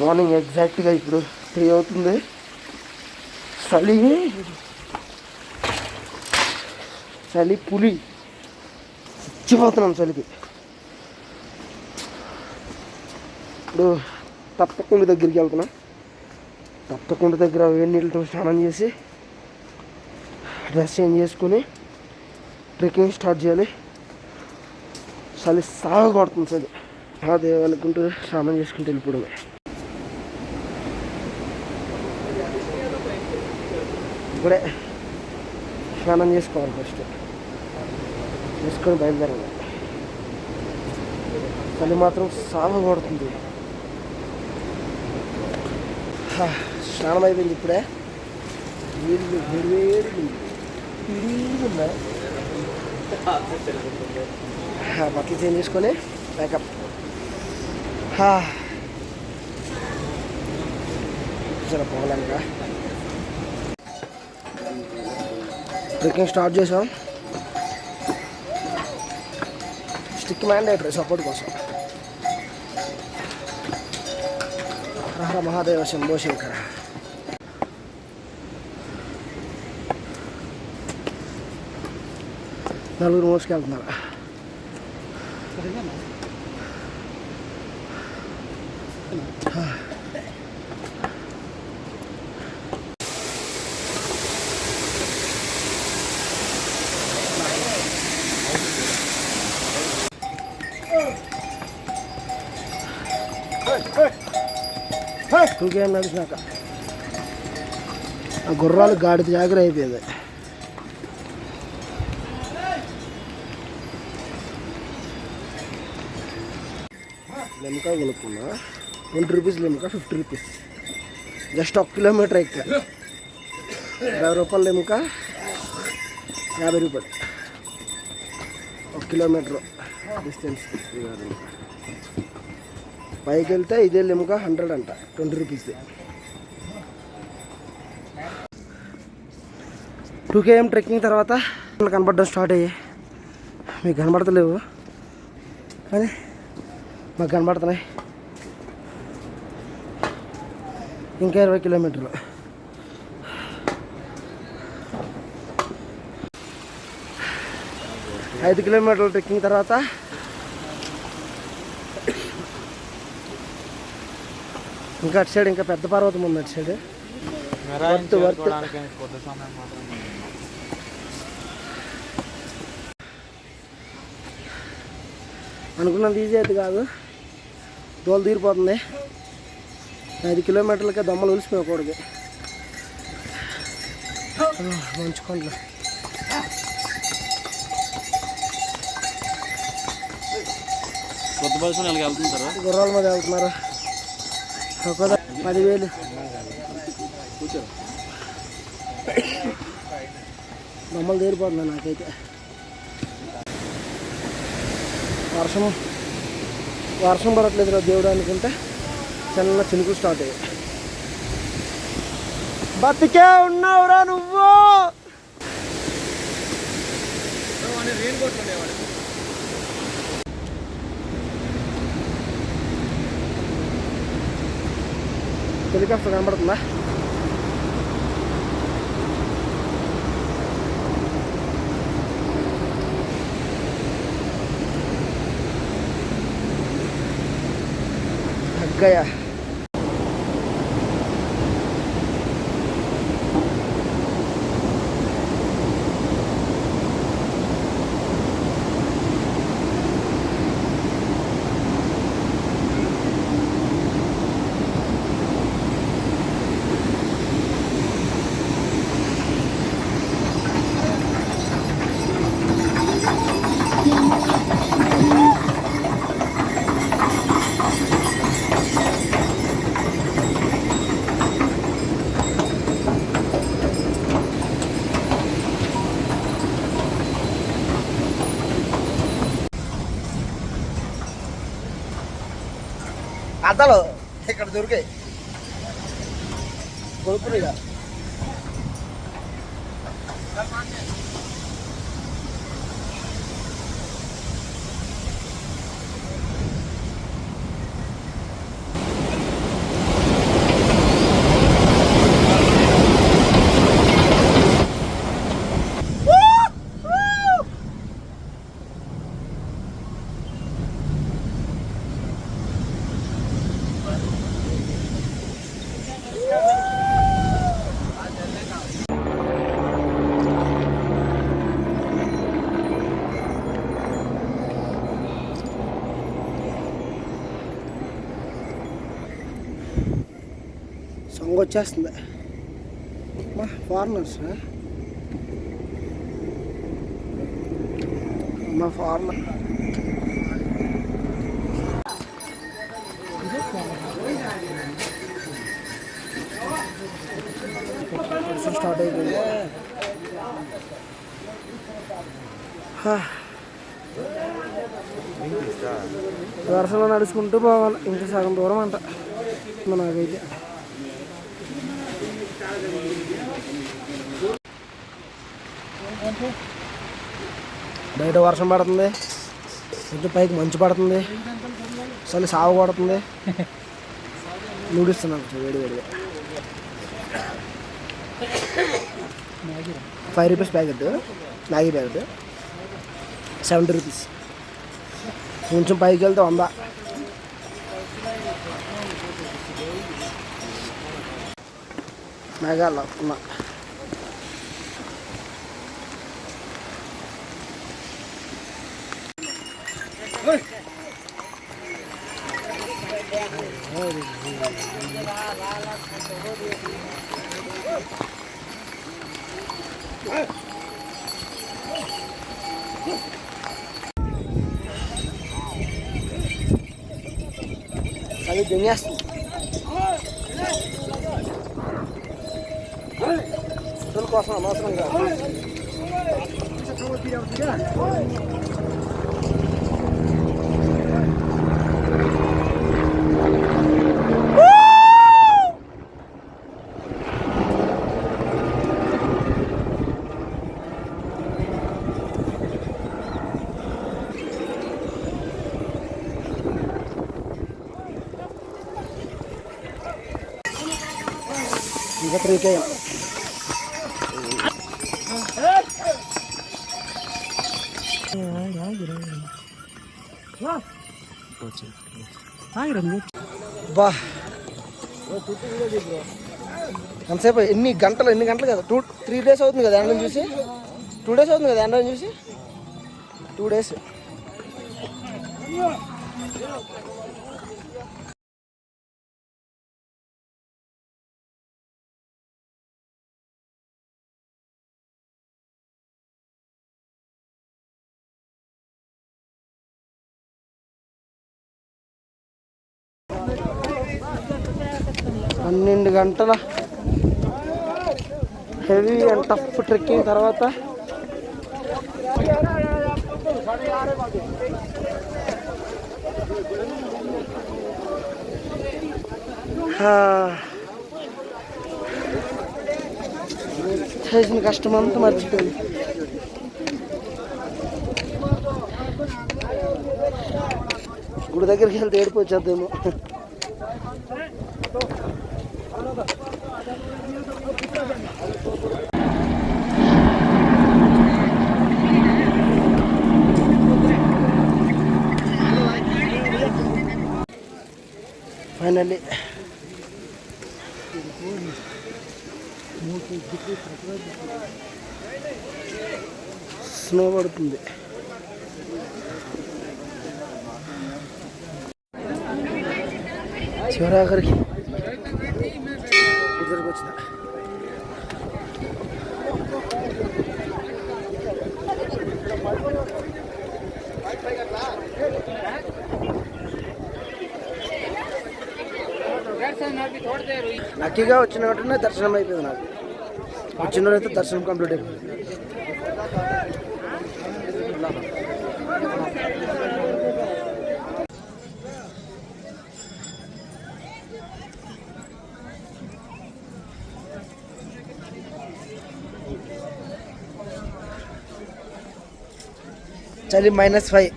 Morning ఎగ్జాక్ట్గా ఇప్పుడు 3 అవుతుంది. చలి పులి ఇచ్చిపోతున్నాం చలికి. ఇప్పుడు తప్పకుండా దగ్గరికి వెళ్తున్నాం. తప్పకుండా దగ్గర వేడి నీళ్ళతో స్నానం చేసి డ్రెస్ చేంజ్ చేసుకుని ట్రెక్కింగ్ స్టార్ట్ చేయాలి. చలి సాగు కొడుతుంది. చలి ఆ దేవాలకుంటూ స్నానం చేసుకుంటూ వెళ్ళిపోవడమే. ఇప్పుడే స్నానం చేసుకోవాలి. ఫస్ట్ చేసుకొని బయలుదేరాలి. చలి మాత్రం సాగు కొడుతుంది. స్నానం అయిపోయింది. ఇప్పుడే నీళ్ళు వేడి పిడిగున్నా బట్టలు చేంజ్ చేసుకొని ప్యాకప్. సరే పోవాలంట. ట్రెక్కింగ్ స్టార్ట్ చేసాం. స్టిక్ మ్యాండేటరీ సపోర్ట్ కోసం. హర మహాదేవ శంభో శంకర. నలుగురు మోసుకెళ్తున్నారు. ఇంకేం నడిచినాక ఆ గుర్రాలు గాడిద జాగ్రత్త అయిపోయేది. లిమ్కా కొనుక్కున్నా. 20 rupees Limca, 50 rupees. Just 1 kilometre ఎక్కా. 20 రూపాయలు లిమ్కా, 50 రూపాయలు 1 కిలోమీటర్ డిస్టెన్స్. పైకి వెళ్తే ఇదే లిమ్కా 100 అంట, 20 రూపీస్. 2 km ట్రెక్కింగ్ తర్వాత కనపడడం స్టార్ట్ అయ్యాయి. మీకు కనబడతలేవు కానీ మాకు కనబడుతున్నాయి. ఇంకా 20 కిలోమీటర్లు. ఐదు కిలోమీటర్లు ట్రెక్కింగ్ తర్వాత ఇంకా అటు సైడ్ ఇంకా పెద్ద పర్వతం ఉంది. అటు సైడ్ అనుకున్నంత ఈజీ అయితే కాదు. దోలు తీరిపోతుంది. 5 కిలోమీటర్లకే దమ్మలు ఉలిసిపోకూడదు. మంచుకోండి. కొత్త బస్సు వెళ్తుంటారా? గుర్రాల మీద వెళ్తున్నారు. 10,000 దమ్మలు తీరిపోతుంది నాకైతే. వర్షం పడట్లేదు దేవుడు అనుకుంటే చిన్న చినుకులు స్టార్ట్ అయ్యాయి. బతికే ఉన్నావురా నువ్వు. హెలికాప్టర్ కనబడుతుందా? గయా అద్దలు ఇక్కడ దొరికాయి కొనుక్కునిగా. సొంగ వచ్చేస్తుంది. మా ఫారినర్స్ మా ఫారినర్ స్టార్ట్ అయిపోయింది. వర్షంలో నడుచుకుంటూ పోవాలి. ఇంకా సగం దూరం అంట నాకైతే. బయట వర్షం పడుతుంది, కొంచెం పైకి మంచు పడుతుంది, చలి సాగు పడుతుంది. నూడిస్తున్నాను వేడి వేడిగా. 5 rupees packet Maggi packet 70 rupees. కొంచెం పైకి వెళ్తే 100. మేఘాల్లో ఉన్నా. అది దున్నేస్తుంది. ఫుల్ కోసం అనవసరం కాదు. ఇంకా 3 km. బా ఎంతసేపు ఎన్ని గంటలు కదా 3 days అవుతుంది కదా ఎండని చూసి. 2 days అవుతుంది కదా ఎండని చూసి. 2 days. పన్నెండు గంటల హెవీ అండ్ టఫ్ ట్రెక్కింగ్ తర్వాత చేసిన కష్టం అంతా మర్చిపోయింది. గుడి దగ్గరికి వెళ్తే ఏడుపు వచ్చేద్దేమో. ఫైనల్లీ స్నో పడుతుంది. చివరాఖరికి ఇద్దరికి వచ్చిన లక్కీగా వచ్చిన వెంటనే దర్శనం అయిపోయింది. నాకు వచ్చిన రోజైతే దర్శనం కంప్లీట్ అయిపోయింది. చలి -5.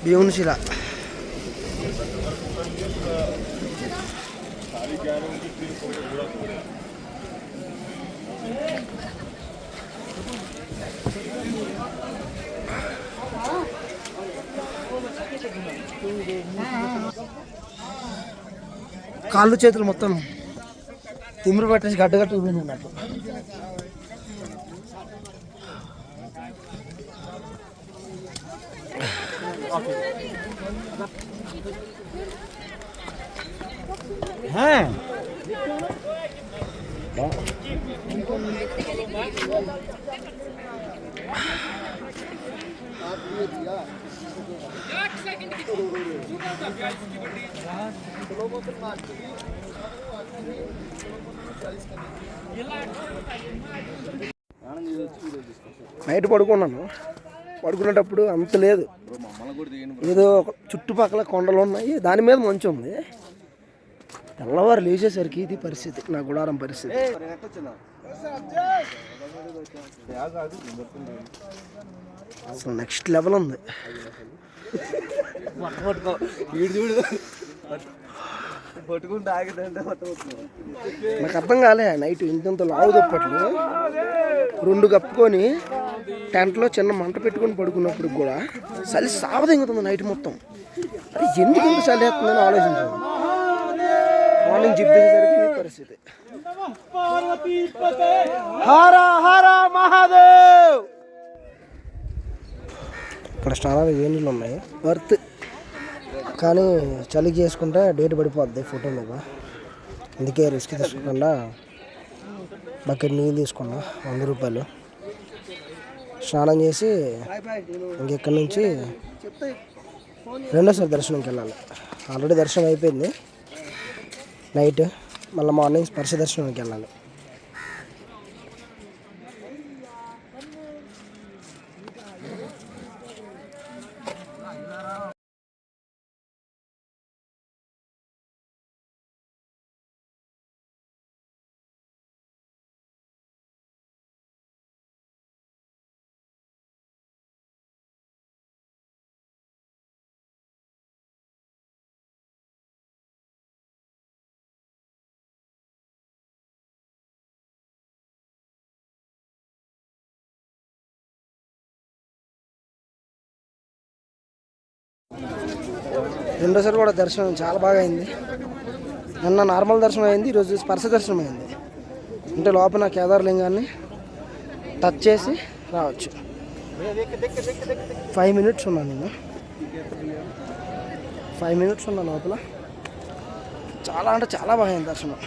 భీమునిశిల కాళ్ళు చేతులు మొత్తం తిమ్మిరి పట్టేసి గడ్డగట్టుకుపోయింది నాకు. నైట్ పడుకున్నాను. పడుకునేటప్పుడు అంత లేదు, ఏదో చుట్టుపక్కల కొండలు ఉన్నాయి, దాని మీద మంచు ఉంది. తెల్లవారు లేచేసరికి ఇది పరిస్థితి, నా గుడారం పరిస్థితి. అసలు నెక్స్ట్ లెవెల్ ఉంది. నాకు అర్థం కాలే, నైట్ ఇంత లావు దుప్పట్లు 2 కప్పుకొని టెంట్లో చిన్న మంట పెట్టుకొని పడుకున్నప్పుడు కూడా చలి సావదింగుతుంది నైట్ మొత్తం. అది ఎందుకు ఇంత చలి వేస్తుందని ఆలోచించాను. మార్నింగ్ జిప్పేసరికి ఈ పరిస్థితి. హర హర మహాదేవ్. ఇక్కడ స్నానాలు వేణులు ఉన్నాయి, వర్త్. కానీ చలికి చేసుకుంటే డేట్ పడిపోద్ది ఫోటో మీద. అందుకే రిస్క్ తీసుకోకుండా బకెట్ నీళ్ళు తీసుకున్నా, 100 రూపాయలు. స్నానం చేసి ఇంకెక్కడి నుంచి రెండోసారి దర్శనంకి వెళ్ళాలి. ఆల్రెడీ దర్శనం అయిపోయింది నైట్, మళ్ళీ మార్నింగ్ స్పర్శ దర్శనానికి వెళ్ళాలి. రెండోసారి కూడా దర్శనం చాలా బాగా అయింది. నిన్న నార్మల్ దర్శనం అయింది, ఈరోజు స్పర్శ దర్శనం అయింది. అంటే లోపల కేదార్లింగాన్ని టచ్ చేసి రావచ్చు. 5 మినిట్స్ ఉన్నాను నేను, 5 మినిట్స్ ఉన్నా లోపల. చాలా అంటే చాలా బాగా అయింది దర్శనం.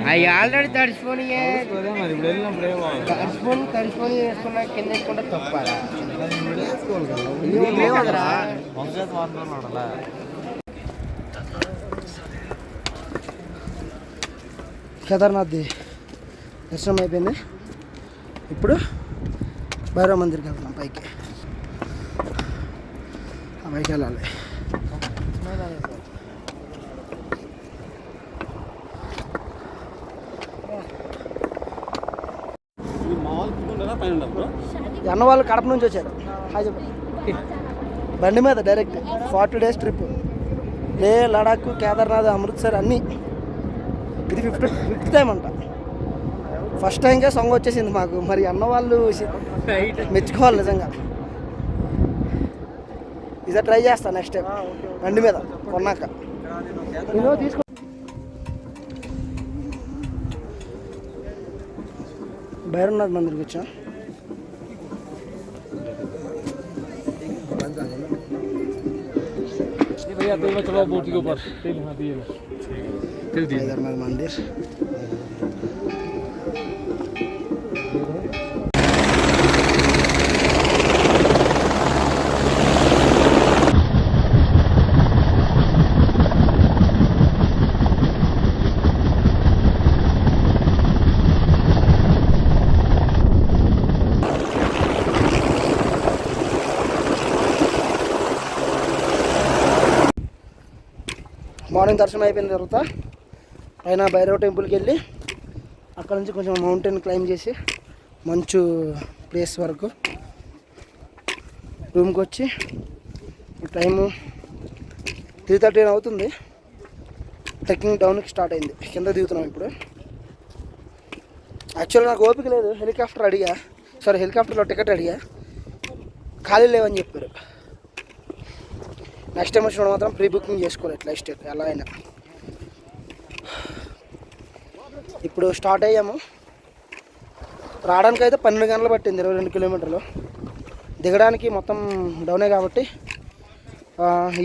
అవి ఆల్రెడీ తడిసిపోయి వేసుకున్నా కింద వేసుకుంటే తప్పారా? కేదార్నాథ్ దర్శనం అయిపోయింది. ఇప్పుడు భైరవ మందిర్కి వెళ్తున్నాం. పైకి ఆ పైకి వెళ్ళాలి. అన్న వాళ్ళు కడప నుంచి వచ్చారు. బండి మీద డైరెక్ట్ 40 డేస్ ట్రిప్. లే, లడాక్, కేదార్నాథ్, అమృత్సర్ అన్నీ. ఇది ఫిఫ్త్ టైం అంట. ఫస్ట్ టైంకే సాంగ్ వచ్చేసింది మాకు. మరి అన్న వాళ్ళు మెచ్చుకోవాలి నిజంగా. ఇదే ట్రై చేస్తా నెక్స్ట్ టైం బండి మీద కొన్నాక. నేను తీసుకో. భైరవనాథ్ మందిర్కి వచ్చా. భైరవనాథ్ మందిర్ మార్నింగ్ దర్శనం అయిపోయిన తర్వాత పైన భైరవ టెంపుల్కి వెళ్ళి అక్కడ నుంచి కొంచెం మౌంటైన్ క్లైంబ్ చేసి మంచు ప్లేస్ వరకు. రూమ్కి వచ్చి టైము 3:30 అవుతుంది. ట్రెక్కింగ్ డౌన్కి స్టార్ట్ అయింది. కింద దిగుతున్నాం ఇప్పుడు. యాక్చువల్గా నాకు ఓపిక లేదు. హెలికాప్టర్లో టికెట్ అడిగా, ఖాళీ లేవని చెప్పారు. నెక్స్ట్ టైం వచ్చినప్పుడు మాత్రం ప్రీ బుకింగ్ చేసుకోవాలి అట్లీస్ట్ ఎలా అయినా. ఇప్పుడు స్టార్ట్ అయ్యాము. రావడానికి అయితే 12 గంటలు పట్టింది, 22 కిలోమీటర్లు. దిగడానికి మొత్తం డౌనే కాబట్టి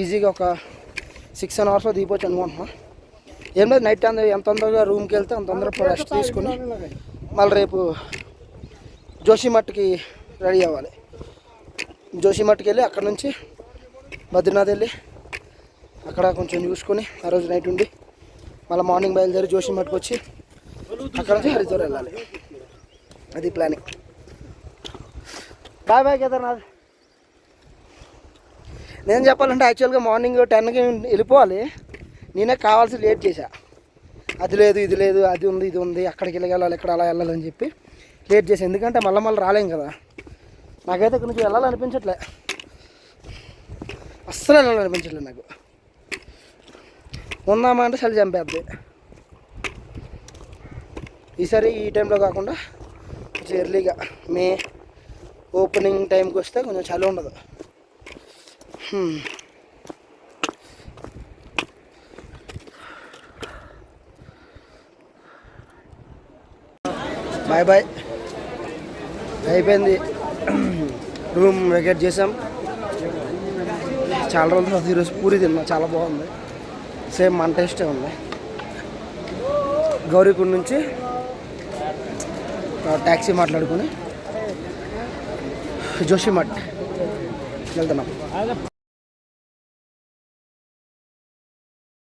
ఈజీగా ఒక 6 hours దిగిపోవచ్చు అనుకుంటున్నాం. ఏం లేదు, నైట్ ఎంత తొందరగా రూమ్కి వెళ్తే అంత తొందరగా రెస్ట్ తీసుకుని మళ్ళీ రేపు జోషిమఠ్కి రెడీ అవ్వాలి. జోషిమఠ్కి వెళ్ళి అక్కడ నుంచి బద్రీనాథ్ వెళ్ళి అక్కడ కొంచెం చూసుకొని ఆ రోజు నైట్ ఉండి మళ్ళీ మార్నింగ్ బయలుదేరి జోషిమఠ్కి వచ్చి అక్కడ నుంచి హరిద్వార్ వెళ్ళాలి. అది ప్లానింగ్. Bye bye Kedarnath. నేను చెప్పాలంటే యాక్చువల్గా మార్నింగ్ 10కి వెళ్ళిపోవాలి. నేనే కావాల్సి లేట్ చేశా. అది లేదు ఇది లేదు, అది ఉంది ఇది ఉంది, అక్కడికి వెళ్ళాలి ఇక్కడ అలా వెళ్ళాలని చెప్పి లేట్ చేశాను. ఎందుకంటే మళ్ళీ రాలేం కదా. నాకైతే ఇక్కడ నుంచి వెళ్ళాలనిపించట్లే, అస్సలు వెళ్ళాలనిపించట్లేదు నాకు. ఉందామా అంటే చలి చంపేద్ది. ఈసారి ఈ టైంలో కాకుండా కొంచెం ఎర్లీగా మే ఓపెనింగ్ టైంకి వస్తే కొంచెం చలి ఉండదు. బాయ్ బాయ్ అయిపోయింది. రూమ్ వెకేట్ చేసాం. చాలా రోజుల తర్వాత ఈరోజు పూరి తిన్నా, చాలా బాగుంది. సేమ్ మన టేస్టే ఉంది. గౌరీకుండ నుంచి ట్యాక్సీ మాట్లాడుకుని జోషిమఠ్ వెళ్తున్నాం.